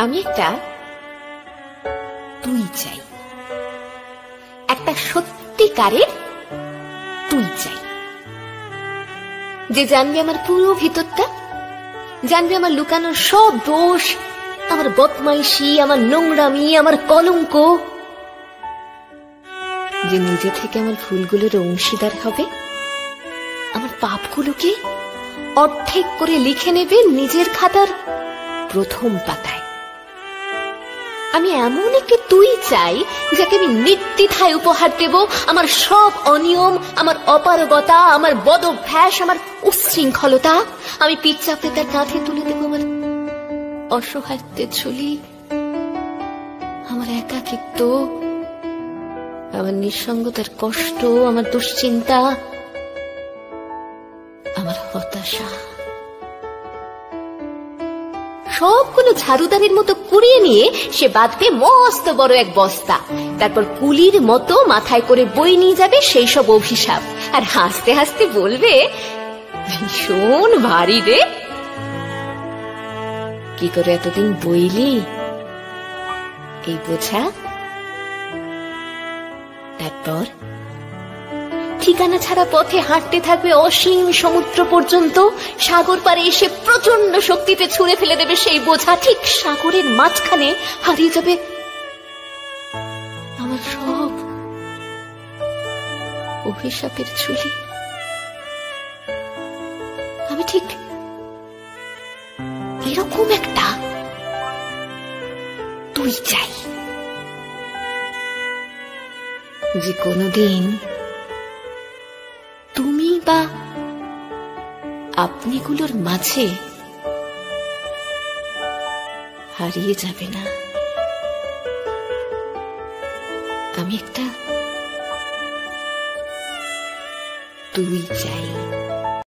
আমি একটা তুই চাই, একটা সত্যিকারের তুই চাই, যে জানবে আমার পুরো ভিতরটা, জানবে আমার লুকানো সব দোষ, আমার বদমাইশি, আমার নোংরামি, আমার কলঙ্ক, যে নিজে থেকে আমার ভুলগুলোর অংশীদার হবে, আমার পাপগুলোকে অর্ধেক করে লিখে নেবে নিজের খাতার প্রথম পাতায়। আমি এমন একটি তুই চাই যাকে আমি নির্দ্বিধায় উপহার দেব আমার সব অনিয়ম, আমার অপারগতা, আমার বদভ্যাস, আমার উচ্ছৃঙ্খলতা। আমি পিঠ চাপড়ে তার কাঁধে তুলে দেব আমার অসহায়ত্বের ঝুলি, আমার একাকিত্ব, আমার নিঃসঙ্গতার কষ্ট, আমার দুশ্চিন্তা, আমার হতাশা, সবগুলো ঝাড়ুদারের মতো কুড়িয়ে নিয়ে সে বাঁধবে মস্ত বড় এক বস্তা। তারপর কুলির মতো মাথায় করে বই নিয়ে যাবে সেই সব অভিশাপ, আর হাসতে হাসতে বলবে, ভীষণ ভারী রে, কি করে এতদিন বইলি এই বোঝা। তারপর ঠিকানা ছাড়া পথে হাঁটতে থাকবে অসীম সমুদ্র পর্যন্ত। সাগর পারে এসে প্রচন্ড শক্তিতে ছুঁড়ে ফেলে দেবে সেই বোঝা। ঠিক সাগরের মাঝখানে হারিয়ে যাবে আমার সব অভিশাপের ঝুলি। আমি ঠিক এরকম একটা তুই চাই, যে কোনোদিন তুমি বা আপনিগুলোর মাঝে হারিয়ে যাবে না। আমি একটা তুই চাই।